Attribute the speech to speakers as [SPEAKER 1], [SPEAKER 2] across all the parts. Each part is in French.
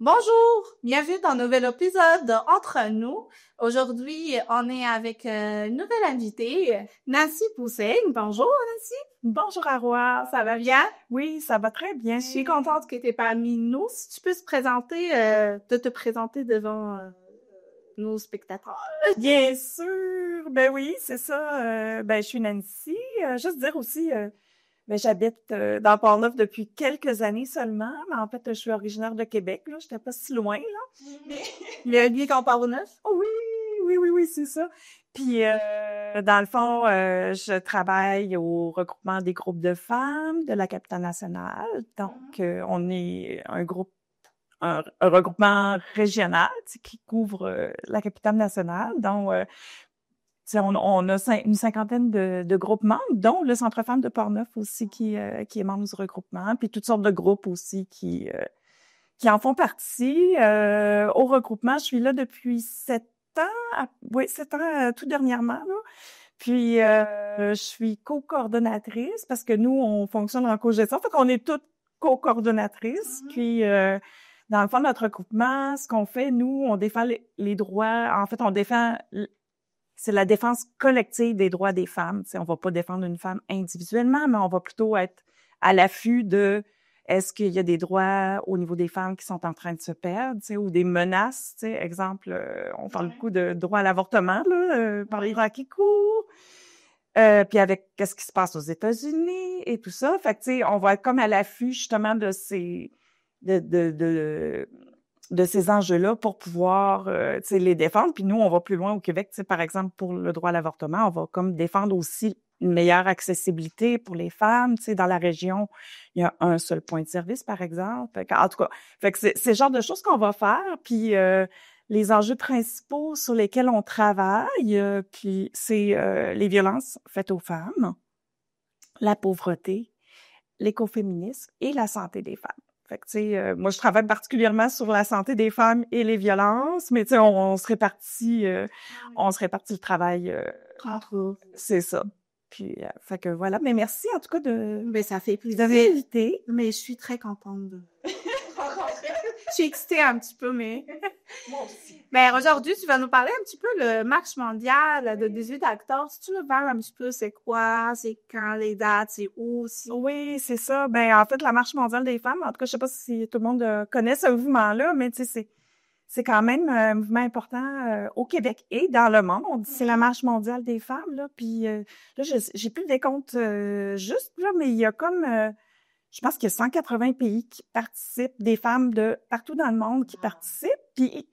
[SPEAKER 1] Bonjour, bienvenue dans un nouvel épisode de Entre nous. Aujourd'hui, on est avec une nouvelle invitée, Nancy Pousseigne. Bonjour Nancy.
[SPEAKER 2] Bonjour Aroa.
[SPEAKER 1] Ça va bien?
[SPEAKER 2] Oui, ça va très bien.
[SPEAKER 1] Je suis contente que tu es parmi nous. Si tu peux te présenter devant nos spectateurs.
[SPEAKER 2] Bien sûr. Ben oui, c'est ça. Je suis Nancy. Juste dire aussi, j'habite dans Port-Neuf depuis quelques années seulement, mais en fait, je suis originaire de Québec. Là, j'étais pas si loin là.
[SPEAKER 1] Le lien qu'on parle au neuf?
[SPEAKER 2] Oh oui, oui, c'est ça. Puis, dans le fond, je travaille au regroupement des groupes de femmes de la capitale nationale. Donc, on est un regroupement régional, tu sais, qui couvre la capitale nationale. Donc, tu sais, on a une cinquantaine de groupes membres, dont le Centre Femmes de Portneuf aussi qui est membre du regroupement, puis toutes sortes de groupes aussi qui en font partie. Au regroupement, je suis là depuis 7 ans, oui, 7 ans tout dernièrement, là. Puis, je suis co-coordonnatrice parce que nous, on fonctionne en co-gestion. Fait qu'on est toutes co-coordonnatrices. Puis, dans le fond de notre regroupement, ce qu'on fait, nous, on défend les droits. En fait, c'est la défense collective des droits des femmes. Tu sais, on va pas défendre une femme individuellement, mais on va plutôt être à l'affût de est-ce qu'il y a des droits au niveau des femmes qui sont en train de se perdre, tu sais, ou des menaces, tu sais, exemple, on parle beaucoup de droit à l'avortement, là, par les droits qui courent, puis avec qu'est-ce qui se passe aux États-Unis et tout ça. Fait que, tu sais, on va être comme à l'affût, justement, de, de, de, de ces enjeux-là pour pouvoir, tu sais, les défendre. Puis nous, on va plus loin au Québec, tu sais, par exemple, pour le droit à l'avortement, on va comme défendre aussi une meilleure accessibilité pour les femmes. Tu sais, dans la région, il y a un seul point de service, par exemple. En tout cas, fait que c'est le genre de choses qu'on va faire. Puis les enjeux principaux sur lesquels on travaille, puis c'est les violences faites aux femmes, la pauvreté, l'écoféminisme et la santé des femmes. Fait que, tu sais, moi, je travaille particulièrement sur la santé des femmes et les violences, mais tu sais, on se répartit le travail.
[SPEAKER 1] Entre nous.
[SPEAKER 2] C'est ça. Puis, fait que voilà. Mais merci, en tout cas,
[SPEAKER 1] Ben, ça fait
[SPEAKER 2] de
[SPEAKER 1] plaisir.
[SPEAKER 2] m'inviter.
[SPEAKER 1] Mais je suis très contente de rencontrer. Je suis excitée un petit peu, mais...
[SPEAKER 2] Moi aussi.
[SPEAKER 1] Ben, aujourd'hui, tu vas nous parler un petit peu le marche mondial de 18 octobre. Si tu nous parles un petit peu, c'est quoi, c'est quand, les dates, c'est où aussi?
[SPEAKER 2] Oui, c'est ça. Ben, en fait, la Marche mondiale des femmes, en tout cas, je sais pas si tout le monde connaît ce mouvement-là, mais tu sais, c'est quand même un mouvement important au Québec et dans le monde. C'est la Marche mondiale des femmes, là. Puis là, j'ai plus le décompte juste, là, mais il y a comme, je pense qu'il y a 180 pays qui participent, des femmes de partout dans le monde qui participent. Puis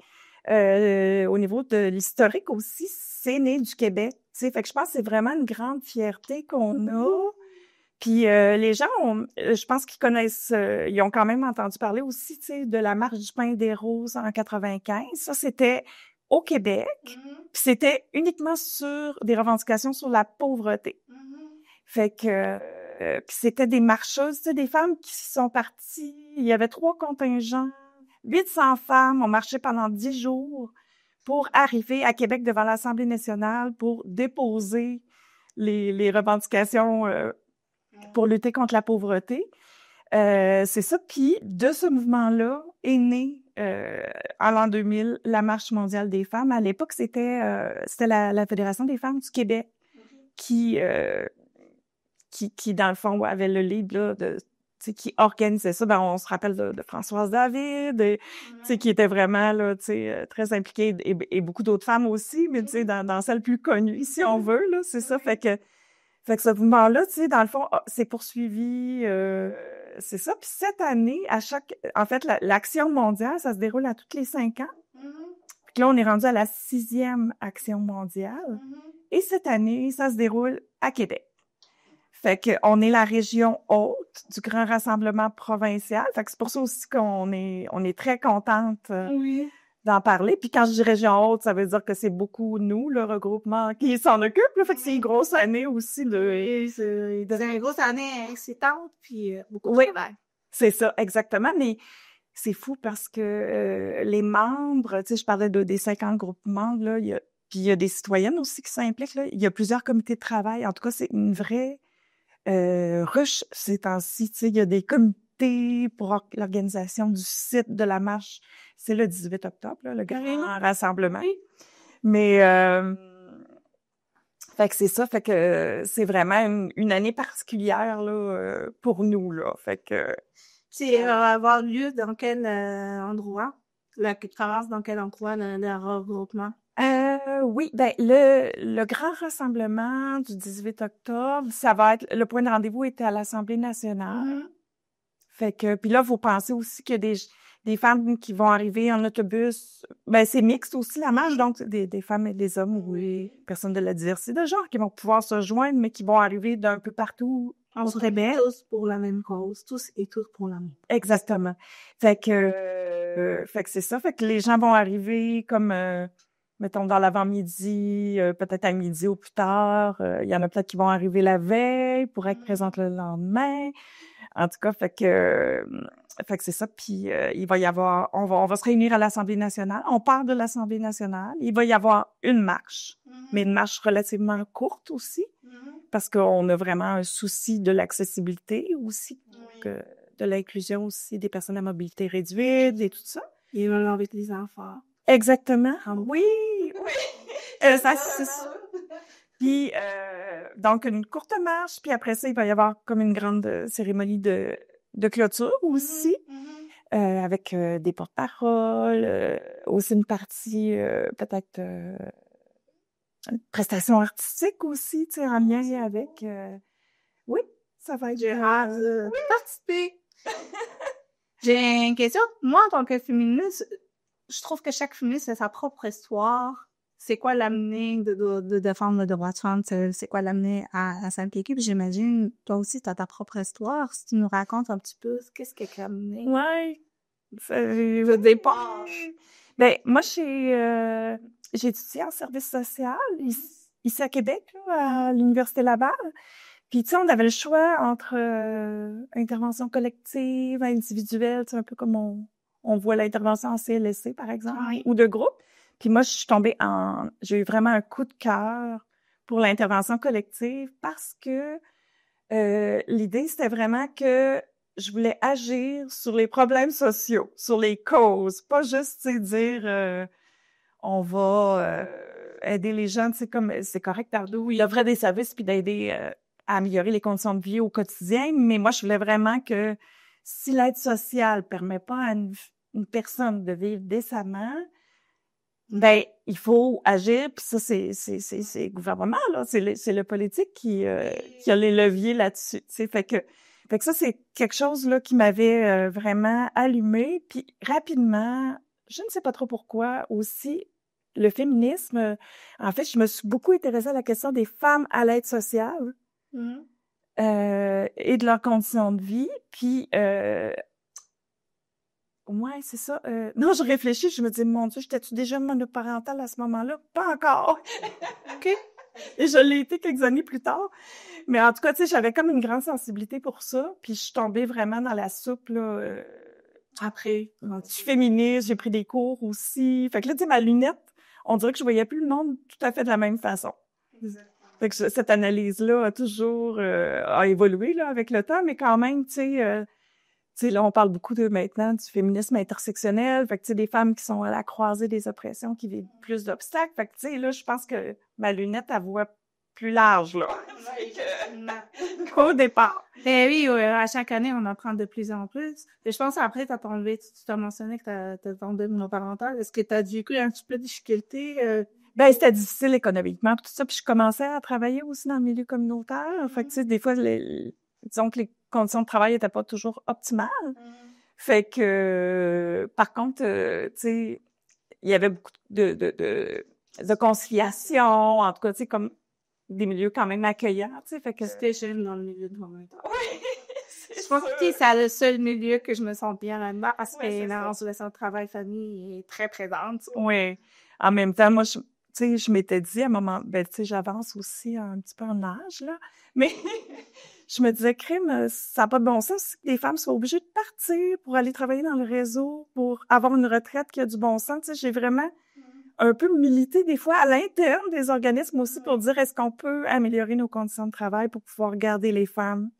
[SPEAKER 2] au niveau de l'historique aussi, c'est né du Québec. Tu sais, fait que je pense que c'est vraiment une grande fierté qu'on a. Puis les gens, je pense qu'ils connaissent, ils ont quand même entendu parler aussi, tu sais, de la marche du pain des roses en 95. Ça, c'était au Québec. Puis c'était uniquement sur des revendications sur la pauvreté. Fait que puis c'était des marcheuses, tu sais, des femmes qui sont parties. Il y avait 3 contingents, 800 femmes ont marché pendant 10 jours pour arriver à Québec devant l'Assemblée nationale pour déposer les revendications pour lutter contre la pauvreté. C'est ça. Puis de ce mouvement-là est né en l'an 2000 la Marche mondiale des femmes. À l'époque, c'était la Fédération des femmes du Québec qui dans le fond avait le lead là de tu sais, qui organisait ça. Ben on se rappelle de Françoise David, tu sais, qui était vraiment là, tu sais, très impliquée et beaucoup d'autres femmes aussi, mais tu sais dans celle plus connue si on veut là, c'est ça. Fait que ce mouvement-là, tu sais, dans le fond, c'est poursuivi, c'est ça. Puis cette année, en fait, l'action mondiale, ça se déroule à tous les 5 ans. Puis là, on est rendu à la 6e action mondiale. Et cette année, ça se déroule à Québec. Fait que on est la région haute du Grand Rassemblement provincial. Fait que c'est pour ça aussi on est très contente.
[SPEAKER 1] Oui.
[SPEAKER 2] D'en parler. Puis quand je dis région haute, ça veut dire que c'est beaucoup nous, le regroupement, qui s'en occupe. Là. Fait que c'est une grosse année aussi
[SPEAKER 1] Oui, c'est une grosse année excitante, puis beaucoup de
[SPEAKER 2] Oui,
[SPEAKER 1] travail.
[SPEAKER 2] c'est ça, exactement. Mais c'est fou parce que les membres, tu sais, je parlais des 50 groupes membres, là, puis il y a des citoyennes aussi qui s'impliquent, là. Il y a plusieurs comités de travail. En tout cas, c'est une vraie rush ces temps-ci. Tu sais, il y a des comité pour l'organisation du site de la marche. C'est le 18 octobre, là, le grand rassemblement. Mais fait que c'est ça, fait que c'est vraiment une année particulière là pour nous là. Fait que
[SPEAKER 1] c'est avoir lieu dans quel endroit? La traverse dans quel endroit le regroupement?
[SPEAKER 2] Oui, ben le grand rassemblement du 18 octobre, ça va être le point de rendez-vous était à l'Assemblée nationale. Fait que puis là, faut penser aussi qu'il y a des femmes qui vont arriver en autobus. Ben c'est mixte aussi la marche, donc des femmes et des hommes ou des personnes de la diversité de genre qui vont pouvoir se joindre, mais qui vont arriver d'un peu partout.
[SPEAKER 1] On se rebelle tous pour la même cause, tous et toutes pour la même.
[SPEAKER 2] Exactement. Fait que c'est ça. Fait que les gens vont arriver comme mettons dans l'avant-midi, peut-être à midi ou plus tard. Il y en a peut-être qui vont arriver la veille pour être présentes le lendemain. En tout cas, fait que c'est ça. Puis il va y avoir, on va se réunir à l'Assemblée nationale. On part de l'Assemblée nationale. Il va y avoir une marche, mais une marche relativement courte aussi, parce qu'on a vraiment un souci de l'accessibilité aussi, de l'inclusion aussi des personnes à mobilité réduite et tout ça.
[SPEAKER 1] Ils veulent enlever les enfants.
[SPEAKER 2] Exactement. Oui. Ça, c'est ça. Puis, donc, une courte marche, puis après ça, il va y avoir comme une grande cérémonie de clôture aussi, avec des porte-paroles, aussi une partie, peut-être, une prestation artistique aussi, tu sais, en lien avec... oui, ça va être...
[SPEAKER 1] J'ai hâte de participer. J'ai une question. Moi, en tant que féministe, je trouve que chaque féministe a sa propre histoire. C'est quoi l'amener de défendre le droit de femme? C'est quoi l'amener à s'impliquer? Puis j'imagine, toi aussi, tu as ta propre histoire. Si tu nous racontes un petit peu, qu'est-ce qui t'a amené?
[SPEAKER 2] Ouais. Le départ. Ben, moi, j'ai étudié en service social ici à Québec, là, à l'Université Laval. Puis, tu sais, on avait le choix entre intervention collective, individuelle, c'est un peu comme on voit l'intervention en CLSC, par exemple, ou de groupe. Puis moi, je suis tombée j'ai eu vraiment un coup de cœur pour l'intervention collective parce que l'idée, c'était vraiment que je voulais agir sur les problèmes sociaux, sur les causes, pas juste, tu sais, dire on va aider les gens, tu sais, comme c'est correct, Dardo, il offrait des services puis d'aider à améliorer les conditions de vie au quotidien, mais moi, je voulais vraiment que si l'aide sociale permet pas à une personne de vivre décemment, ben il faut agir, puis ça c'est le gouvernement là, c'est le politique qui a les leviers là-dessus, tu sais, fait que ça c'est quelque chose là qui m'avait vraiment allumée, puis rapidement, je ne sais pas trop pourquoi aussi le féminisme, en fait, je me suis beaucoup intéressée à la question des femmes à l'aide sociale. Et de leurs conditions de vie, puis ouais, c'est ça. Non, je réfléchis, je me dis, mon Dieu, j'étais-tu déjà monoparentale à ce moment-là? Pas encore! OK? Et je l'ai été quelques années plus tard. Mais en tout cas, tu sais, j'avais comme une grande sensibilité pour ça, puis je suis tombée vraiment dans la soupe, là. Après, je suis féministe, j'ai pris des cours aussi. Fait que là, tu sais, ma lunette, on dirait que je voyais plus le monde tout à fait de la même façon. Fait que cette analyse-là a toujours a évolué là avec le temps, mais quand même, tu sais, là, on parle beaucoup maintenant du féminisme intersectionnel. Fait que, tu sais, des femmes qui sont à la croisée des oppressions, qui vivent plus d'obstacles. Fait que, tu sais, là, je pense que ma lunette, elle voit plus large, là. Au départ.
[SPEAKER 1] Eh oui, à chaque année, on apprend de plus en plus. Et je pense après, tu t'as mentionné que t'as tombé monoparentale. Est-ce que t'as vécu un petit peu de difficulté?
[SPEAKER 2] Ben, c'était difficile économiquement, tout ça. Puis je commençais à travailler aussi dans le milieu communautaire. Fait que, tu sais, des fois, disons que les conditions de travail étaient pas toujours optimales. Fait que, par contre, tu sais, il y avait beaucoup de conciliation, en tout cas, tu sais, comme des milieux quand même accueillants, tu sais, fait que...
[SPEAKER 1] C'était jeune dans le milieu de communautaire.
[SPEAKER 2] Oui,
[SPEAKER 1] je pense que c'est le seul milieu que je me sens bien là-dedans parce que la relation de travail-famille est très présente.
[SPEAKER 2] Oui. En même temps, moi, tu sais, je m'étais dit à un moment, ben, tu sais, j'avance aussi un petit peu en âge, là, mais je me disais, crime, ça n'a pas de bon sens que les femmes soient obligées de partir pour aller travailler dans le réseau, pour avoir une retraite qui a du bon sens. Tu sais, j'ai vraiment un peu milité des fois à l'interne des organismes aussi pour dire est-ce qu'on peut améliorer nos conditions de travail pour pouvoir garder les femmes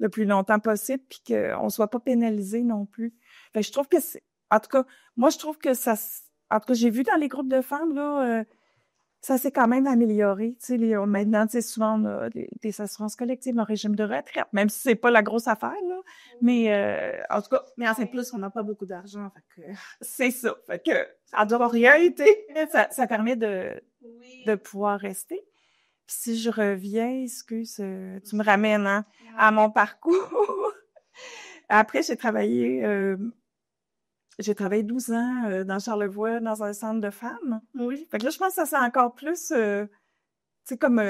[SPEAKER 2] le plus longtemps possible, puis qu'on soit pas pénalisé non plus. Fait que je trouve que en tout cas, moi, je trouve que en tout cas, j'ai vu dans les groupes de femmes, là, ça s'est quand même amélioré. Tu sais, maintenant, tu sais, souvent, on a des assurances collectives, un régime de retraite, même si c'est pas la grosse affaire, là. Mais, en tout cas.
[SPEAKER 1] Mais en plus, on n'a pas beaucoup d'argent, fait que.
[SPEAKER 2] C'est ça. Fait que, ça doit rien été. Ça permet de pouvoir rester. Puis si je reviens, excuse, tu me ramènes, hein, à mon parcours. Après, j'ai travaillé 12 ans dans Charlevoix, dans un centre de femmes.
[SPEAKER 1] Oui.
[SPEAKER 2] Fait que là, je pense que ça s'est encore plus, tu sais, comme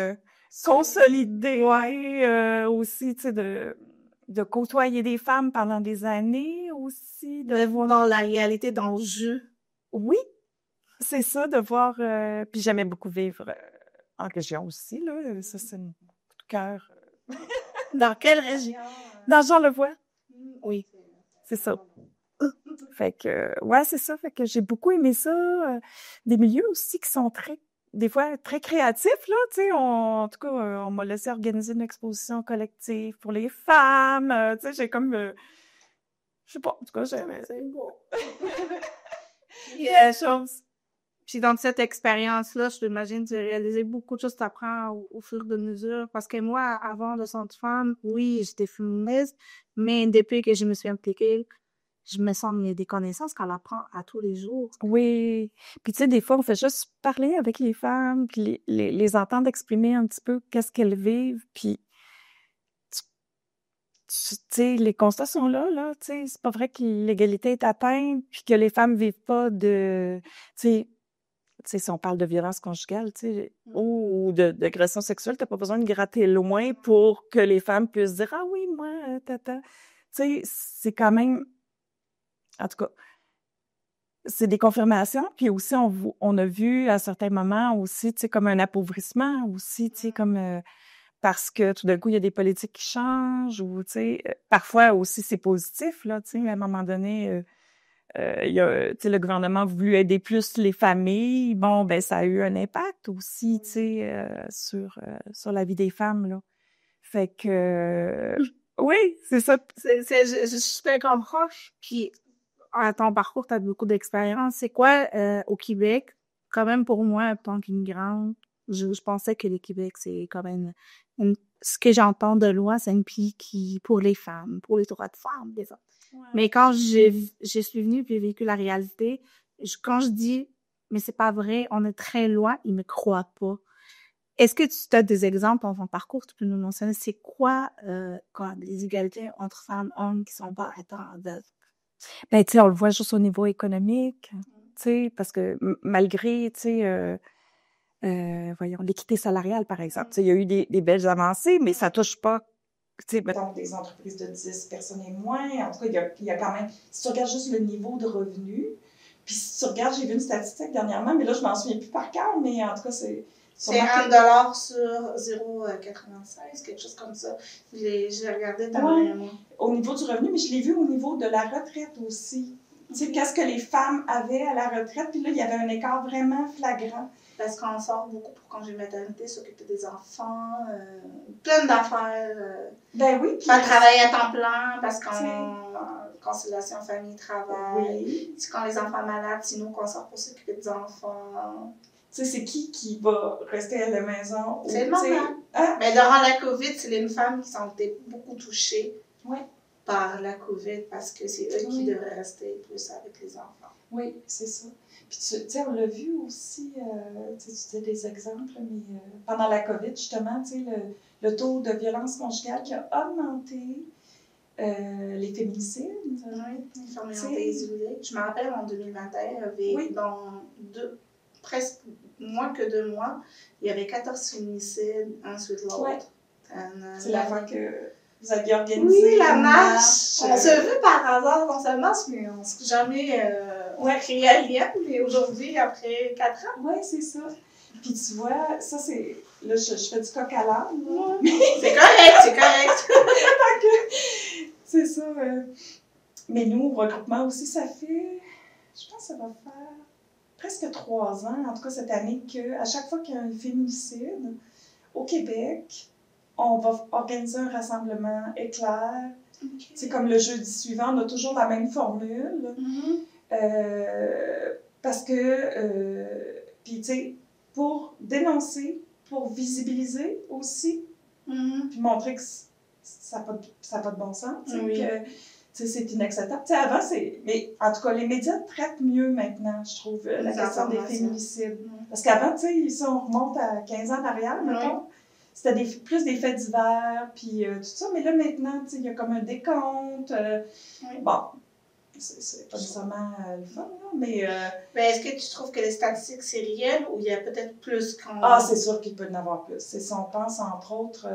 [SPEAKER 2] consolidé, ouais, aussi, tu sais, de côtoyer des femmes pendant des années aussi.
[SPEAKER 1] De voir la réalité dans le jeu.
[SPEAKER 2] Oui, c'est ça, de voir... puis j'aimais beaucoup vivre en région aussi, là. Ça, c'est un coup de cœur.
[SPEAKER 1] Dans quelle région?
[SPEAKER 2] Dans Charlevoix.
[SPEAKER 1] Oui.
[SPEAKER 2] C'est ça. Fait que, ouais, c'est ça. Fait que j'ai beaucoup aimé ça. Des milieux aussi qui sont des fois, très créatifs, là, tu sais. En tout cas, on m'a laissé organiser une exposition collective pour les femmes. Tu sais, j'ai comme... je sais pas, en tout cas, j'aimais...
[SPEAKER 1] C'est beau.
[SPEAKER 2] chose.
[SPEAKER 1] Puis dans cette expérience-là, je t'imagine, tu as réalisé beaucoup de choses, tu apprends au fur et à mesure. Parce que moi, avant de Centre Femme, oui, j'étais féministe, mais depuis que je me suis impliquée, je me sens des connaissances qu'on apprend à tous les jours.
[SPEAKER 2] Oui. Puis tu sais, des fois, on fait juste parler avec les femmes, puis les entendre exprimer un petit peu qu'est-ce qu'elles vivent, puis tu sais, les constats sont là, tu sais, c'est pas vrai que l'égalité est atteinte, puis que les femmes vivent pas tu sais, si on parle de violence conjugale, tu sais, ou d'agression sexuelle, t'as pas besoin de gratter loin pour que les femmes puissent dire, ah oui, moi, tata. Tu sais, c'est quand même, en tout cas, c'est des confirmations, puis aussi, on a vu à certains moments aussi, tu sais, comme un appauvrissement aussi, tu sais, comme, parce que tout d'un coup, il y a des politiques qui changent, ou, tu sais, parfois aussi, c'est positif, là, tu sais, à un moment donné, il y a, tu sais, le gouvernement a voulu aider plus les familles. Bon, ben ça a eu un impact aussi, tu sais, sur la vie des femmes, là. Fait que oui, c'est ça.
[SPEAKER 1] Je suis bien comprends. Puis, à ton parcours, tu as beaucoup d'expérience. C'est quoi, au Québec, quand même pour moi, en tant qu'immigrante, je pensais que le Québec, c'est quand même ce que j'entends de loi, c'est un pays qui, pour les femmes, pour les droits de femmes, des autres. Ouais. Mais quand je suis venue puis j'ai vécu la réalité, quand je dis, mais c'est pas vrai, on est très loin, ils me croient pas. Est-ce que tu as des exemples dans ton parcours, tu peux nous mentionner, c'est quoi, les égalités entre femmes et hommes qui sont pas atteintes?
[SPEAKER 2] Ben, tu sais, on le voit juste au niveau économique, tu sais, parce que malgré, tu sais, voyons, l'équité salariale, par exemple, tu sais, il y a eu des belles avancées, mais ça touche pas, tu sais, mettons, des entreprises de 10 personnes et moins. En tout cas, il y a quand même, si tu regardes juste le niveau de revenus, puis si tu regardes, j'ai vu une statistique dernièrement, mais là, je m'en souviens plus par cœur, mais en tout cas, c'est
[SPEAKER 1] $1 sur 0,96, quelque chose comme ça. J'ai regardé dernièrement.
[SPEAKER 2] Au niveau du revenu, mais je l'ai vu au niveau de la retraite aussi. Tu sais, qu'est-ce que les femmes avaient à la retraite, puis là, il y avait un écart vraiment flagrant.
[SPEAKER 1] Parce qu'on sort beaucoup pour congé maternité, s'occuper des enfants, plein d'affaires.
[SPEAKER 2] Ben oui.
[SPEAKER 1] Pas travailler à temps plein, parce qu'on conciliation famille-travail.
[SPEAKER 2] Oui.
[SPEAKER 1] C'est quand les enfants sont malades, sinon qu'on sort pour s'occuper des enfants.
[SPEAKER 2] Tu sais, c'est qui va rester à la maison?
[SPEAKER 1] C'est le maman. Hein? Mais durant la COVID, c'est les femmes qui sont été beaucoup touchées par la COVID parce que c'est eux qui devraient rester plus avec les enfants.
[SPEAKER 2] Oui, c'est ça. Puis tu sais, on l'a vu aussi, tu sais des exemples, mais pendant la COVID, justement, tu sais, le taux de violence conjugale qui a augmenté, les féminicides.
[SPEAKER 1] Oui, les femmes isolées. Je me rappelle en 2021, il y avait dans presque moins que 2 mois, il y avait 14 féminicides, un suite l'autre.
[SPEAKER 2] Ouais. C'est la fois que vous aviez organisé.
[SPEAKER 1] Oui, la marche. On s'est vu par hasard dans cette marche, mais on ne s'est jamais créé à lien. Mais aujourd'hui, après 4 ans.
[SPEAKER 2] Oui, c'est ça. Puis tu vois, ça c'est. Là, je fais du coq à l'âne.
[SPEAKER 1] C'est correct, c'est correct.
[SPEAKER 2] C'est ça. Mais nous, au regroupement aussi, ça fait. Je pense que ça va faire presque 3 ans, en tout cas cette année, qu'à chaque fois qu'il y a un féminicide au Québec,
[SPEAKER 3] on va organiser un rassemblement éclair.
[SPEAKER 1] Okay.
[SPEAKER 3] C'est comme le jeudi suivant, on a toujours la même formule. Parce que, puis tu sais, pour dénoncer, pour visibiliser aussi, puis montrer que ça n'a pas de bon sens, tu sais, que c'est inacceptable. Tu sais, avant, mais en tout cas, les médias traitent mieux maintenant, je trouve, la question des féminicides. Parce qu'avant, tu sais, si on remonte à 15 ans en arrière, mettons, c'était plus des faits divers, puis tout ça. Mais là, maintenant, tu sais, il y a comme un décompte. Bon, c'est pas nécessairement le fun, là, mais...
[SPEAKER 1] Mais est-ce que tu trouves que les statistiques, c'est réel ou il y a peut-être plus qu'on...
[SPEAKER 3] Ah, c'est sûr qu'il peut y en avoir plus. C'est si on pense, entre autres,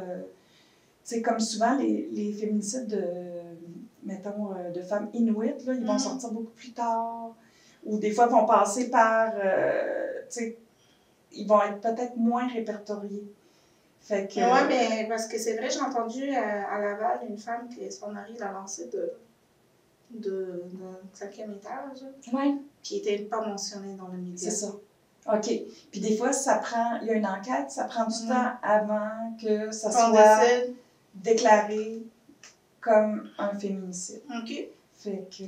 [SPEAKER 3] tu sais, comme souvent, les féminicides mettons, de femmes inuites, là, ils vont sortir beaucoup plus tard. Ou des fois, vont passer par... tu sais, ils vont être peut-être moins répertoriés. Fait que...
[SPEAKER 1] Oui, mais parce que c'est vrai, j'ai entendu à Laval une femme que son mari l'a lancée d'un 5e étage.
[SPEAKER 3] Oui.
[SPEAKER 1] Qui n'était pas mentionnée dans le média.
[SPEAKER 3] C'est ça. OK. Puis des fois, ça prend... Il y a une enquête, ça prend du temps avant que ça soit déclaré comme un féminicide.
[SPEAKER 1] OK.
[SPEAKER 3] Fait que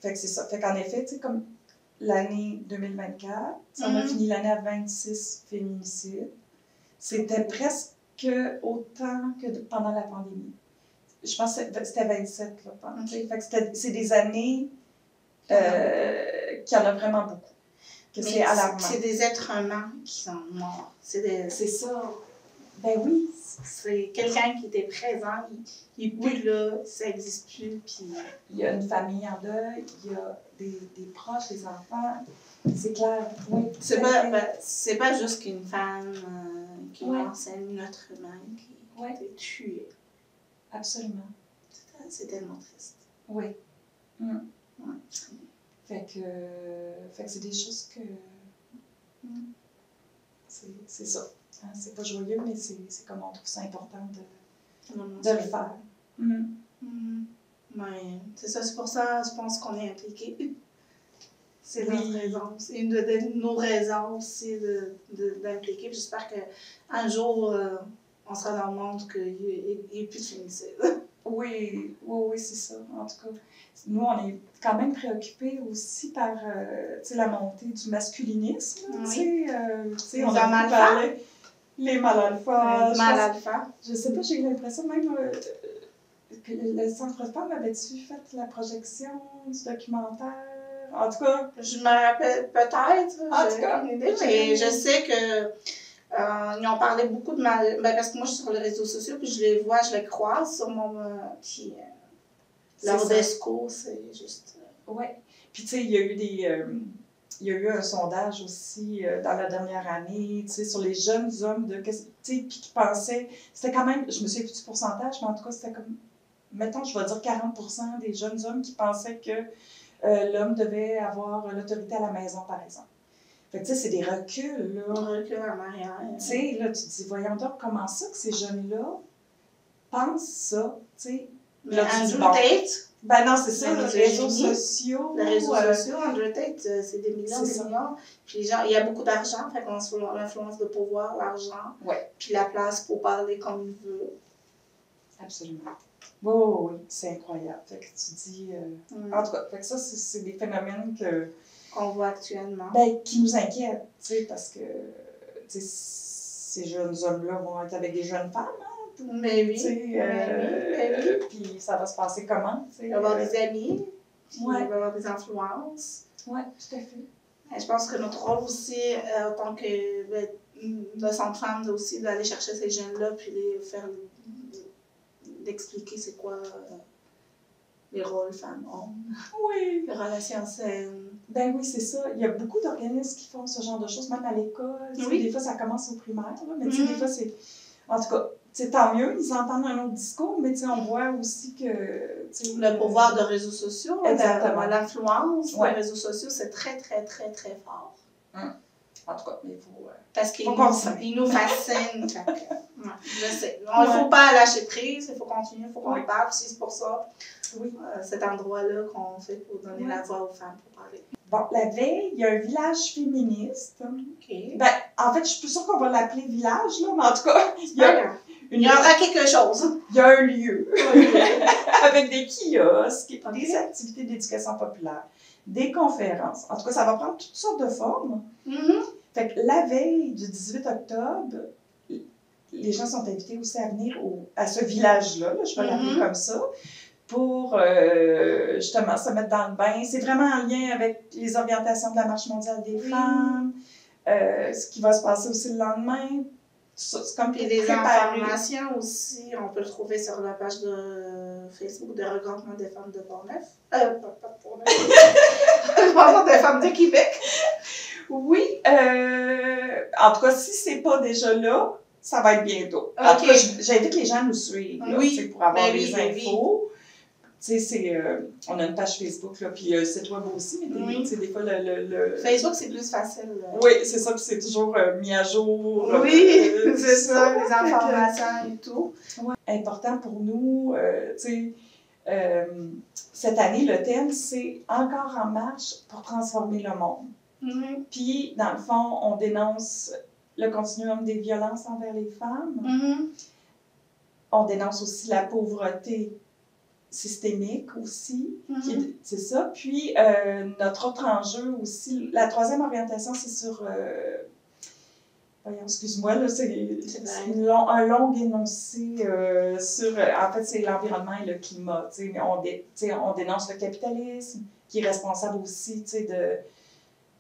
[SPEAKER 3] c'est ça. Fait qu'en effet, tu sais, comme l'année 2024, on a fini l'année à 26 féminicides. C'était presque autant que pendant la pandémie. Je pense que c'était 27, là. Fait que c'est des années qu'il y en a vraiment beaucoup. Que c'est alarmant.
[SPEAKER 1] C'est des êtres humains qui sont morts. C'est
[SPEAKER 3] ça. Ben oui.
[SPEAKER 1] C'est quelqu'un qui était présent, il n'est plus là, ça n'existe plus. Puis...
[SPEAKER 3] Il y a une famille en deuil, il y a des proches, des enfants. C'est clair. Oui.
[SPEAKER 1] C'est pas juste qu'une femme qui est morte, c'est un être humain qui a été tué.
[SPEAKER 3] Absolument.
[SPEAKER 1] C'est tellement triste.
[SPEAKER 3] Oui. Fait que c'est des choses que... C'est ça. Hein, c'est pas joyeux, mais c'est comme on trouve ça important de le faire.
[SPEAKER 1] Ouais, c'est ça, c'est pour ça, je pense qu'on est impliqués. C'est notre raison. C'est une de nos raisons aussi d'impliquer. J'espère qu'un jour, on sera dans le monde qu'il n'y ait plus de féminicide.
[SPEAKER 3] Oui, c'est ça. En tout cas, nous, on est quand même préoccupés aussi par la montée du masculinisme.
[SPEAKER 1] Oui.
[SPEAKER 3] On a mal parlé. Les mal-alpha.
[SPEAKER 1] Les mal-alpha.
[SPEAKER 3] Je sais pas, j'ai l'impression même que le Centre Femmes avait-tu fait la projection du documentaire? En tout cas...
[SPEAKER 1] Je me rappelle peut-être.
[SPEAKER 3] En tout cas.
[SPEAKER 1] Mais je sais que... ils ont parlé beaucoup de mal... Ben, parce que moi, je suis sur les réseaux sociaux, puis je les vois, je les croise sur mon... Puis leur discours, c'est juste...
[SPEAKER 3] Oui. Puis, tu sais, il y a eu il y a eu un sondage aussi dans la dernière année, tu sais, sur les jeunes hommes, tu sais, puis qui pensaient... C'était quand même... Je me souviens plus du pourcentage, mais en tout cas, c'était comme... Mettons, je vais dire 40% des jeunes hommes qui pensaient que l'homme devait avoir l'autorité à la maison, par exemple. Fait que, tu sais, c'est des reculs, là.
[SPEAKER 1] Un recul en arrière.
[SPEAKER 3] Tu sais, là, tu te dis, voyons donc, comment ça que ces jeunes-là pensent ça, tu sais.
[SPEAKER 1] Là, Andrew Tate.
[SPEAKER 3] Ben non, c'est ça, les réseaux sociaux.
[SPEAKER 1] Les réseaux sociaux, Andrew Tate, c'est des millions, des millions. Puis les gens, il y a beaucoup d'argent, fait qu'on se l'influence de pouvoir, l'argent. Puis la place pour parler comme il veut.
[SPEAKER 3] Absolument. Oui, c'est incroyable. Fait que tu dis... En tout cas, fait que ça, c'est des phénomènes
[SPEAKER 1] qu'on voit actuellement.
[SPEAKER 3] Ben, qui nous inquiètent, tu sais, parce que ces jeunes hommes-là vont être avec des jeunes femmes, hein?
[SPEAKER 1] Mais oui.
[SPEAKER 3] Puis ça va se passer comment?
[SPEAKER 1] Il va y avoir des amis, puis il va y
[SPEAKER 3] Ouais.
[SPEAKER 1] avoir des influences.
[SPEAKER 3] Oui, tout à fait.
[SPEAKER 1] Et je pense que notre rôle aussi, en tant que de centre femme, aussi d'aller chercher ces jeunes-là, puis les faire d'expliquer c'est quoi les rôles femmes-hommes.
[SPEAKER 3] Oui.
[SPEAKER 1] Les relations saines.
[SPEAKER 3] Ben oui, c'est ça. Il y a beaucoup d'organismes qui font ce genre de choses, même à l'école.
[SPEAKER 1] Oui.
[SPEAKER 3] Des fois, ça commence au primaire, là, mais des fois, c'est... En tout cas, tant mieux, ils entendent un autre discours, mais on voit aussi que...
[SPEAKER 1] Le pouvoir des réseaux sociaux, l'influence des réseaux sociaux, c'est très, très, très, très fort.
[SPEAKER 3] En tout cas, il faut...
[SPEAKER 1] Parce qu'ils nous fascinent. Je sais. Il ne faut pas lâcher prise, il faut continuer, il faut qu'on parle. C'est pour ça, cet endroit-là qu'on fait pour donner la voix aux femmes pour parler.
[SPEAKER 3] Bon, la veille, il y a un village féministe.
[SPEAKER 1] OK.
[SPEAKER 3] Ben, en fait, je suis plus sûre qu'on va l'appeler village, là, mais en tout cas, il y a
[SPEAKER 1] Il y aura quelque chose.
[SPEAKER 3] Il y a un lieu avec des kiosques, des activités d'éducation populaire, des conférences. En tout cas, ça va prendre toutes sortes de formes. Fait que la veille du 18 octobre, les gens sont invités aussi à venir à ce village-là, je peux l'appeler comme ça, pour justement se mettre dans le bain. C'est vraiment en lien avec les orientations de la Marche mondiale des femmes, ce qui va se passer aussi le lendemain. C'est comme
[SPEAKER 1] puis les informations aussi, on peut le trouver sur la page de Facebook de Regroupement des femmes de Portneuf. Pas de Portneuf. Regroupement des femmes de Québec.
[SPEAKER 3] Oui, en tout cas, si c'est pas déjà là, ça va être bientôt. En tout cas, j'invite les gens à nous suivre là, pour avoir des infos. Tu sais, on a une page Facebook, là, puis le site web aussi, mais des fois, le...
[SPEAKER 1] Facebook, c'est plus facile.
[SPEAKER 3] Oui, c'est ça, puis c'est toujours mis à jour.
[SPEAKER 1] Oui, c'est ça, les informations et tout.
[SPEAKER 3] Ouais. Important pour nous, tu sais, cette année, le thème, c'est « Encore en marche pour transformer le monde ». Puis, dans le fond, on dénonce le continuum des violences envers les femmes. On dénonce aussi la pauvreté systémique aussi, c'est ça. Puis, notre autre enjeu aussi, la troisième orientation, c'est sur... excuse-moi, là, c'est un long énoncé sur... en fait, c'est l'environnement et le climat. On dénonce le capitalisme, qui est responsable aussi,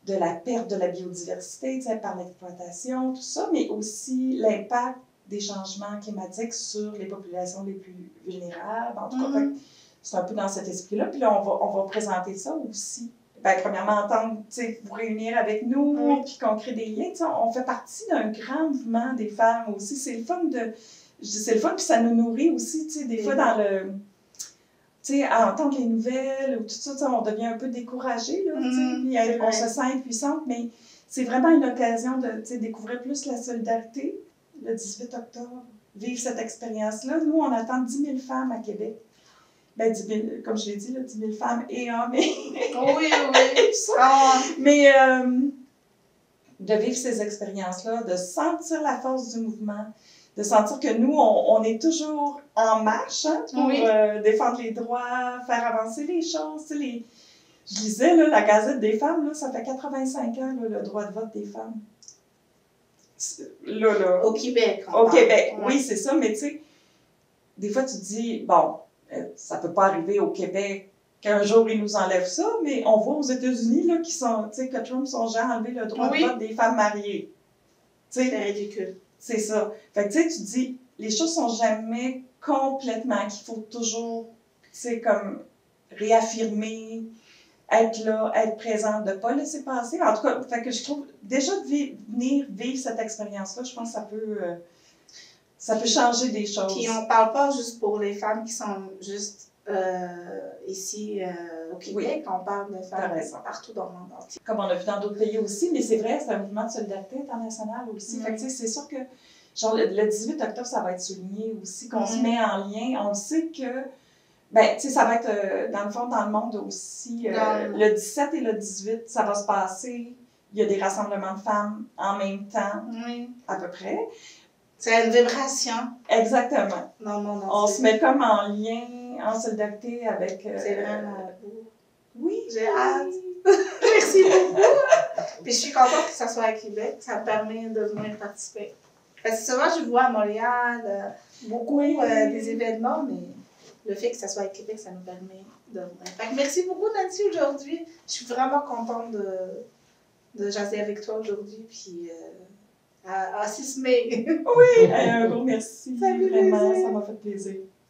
[SPEAKER 3] de la perte de la biodiversité, par l'exploitation, tout ça, mais aussi l'impact des changements climatiques sur les populations les plus vulnérables. En tout cas, c'est un peu dans cet esprit-là. Puis là, on va présenter ça aussi. Ben, premièrement, entendre, vous réunir avec nous, puis qu'on crée des liens. On fait partie d'un grand mouvement des femmes aussi. C'est le fun c'est le fun, puis ça nous nourrit aussi, des fois dans le... à entendre les nouvelles ou tout ça, on devient un peu découragé, là, puis on se sent impuissante, mais c'est vraiment une occasion de découvrir plus la solidarité le 18 octobre, vivre cette expérience-là. Nous, on attend 10 000 femmes à Québec. Ben, 10 000, comme je l'ai dit, là, 10 000 femmes et hommes.
[SPEAKER 1] Oui.
[SPEAKER 3] Mais de vivre ces expériences-là, de sentir la force du mouvement, de sentir que nous, on est toujours en marche pour défendre les droits, faire avancer les choses. Je lisais, là, la Gazette des femmes, là, ça fait 85 ans, là, le droit de vote des femmes. Là.
[SPEAKER 1] Au Québec.
[SPEAKER 3] Au Québec, oui, c'est ça. Mais tu sais, des fois, tu te dis, bon, ça peut pas arriver au Québec qu'un jour, ils nous enlèvent ça, mais on voit aux États-Unis, là, que Trump songeait à enlever le droit de vote des femmes mariées.
[SPEAKER 1] C'est ridicule.
[SPEAKER 3] C'est ça. Fait que tu sais, tu dis, les choses sont jamais complètement, qu'il faut toujours, comme réaffirmer, être là, être présente, de ne pas laisser passer. En tout cas, fait que je trouve, déjà de venir vivre cette expérience-là, je pense que ça peut changer des choses.
[SPEAKER 1] Puis on parle pas juste pour les femmes qui sont juste ici au Québec, on parle de femmes partout dans le monde entier.
[SPEAKER 3] Comme on a vu dans d'autres pays aussi, mais c'est vrai, c'est un mouvement de solidarité internationale aussi. Fait que c'est sûr que, genre, le 18 octobre, ça va être souligné aussi, qu'on se met en lien. On sait que, ben, tu sais, ça va être, dans le fond, dans le monde aussi, le 17 et le 18, ça va se passer. Il y a des rassemblements de femmes en même temps, à peu près.
[SPEAKER 1] C'est une vibration.
[SPEAKER 3] Exactement.
[SPEAKER 1] Dans le monde entier.
[SPEAKER 3] On se met comme en lien, en solidarité avec...
[SPEAKER 1] c'est vraiment beau.
[SPEAKER 3] Oui.
[SPEAKER 1] J'ai hâte. Merci beaucoup. Puis je suis contente que ça soit à Québec. Ça me permet de venir participer. Parce que souvent, je vois à Montréal beaucoup des événements, mais le fait que ça soit à Québec, ça nous permet de venir. Fait que merci beaucoup, Nancy, aujourd'hui. Je suis vraiment contente de jaser avec toi aujourd'hui. Puis à 6 mai.
[SPEAKER 3] Oui, un gros merci.
[SPEAKER 1] Salut,
[SPEAKER 3] vraiment, ça m'a fait plaisir.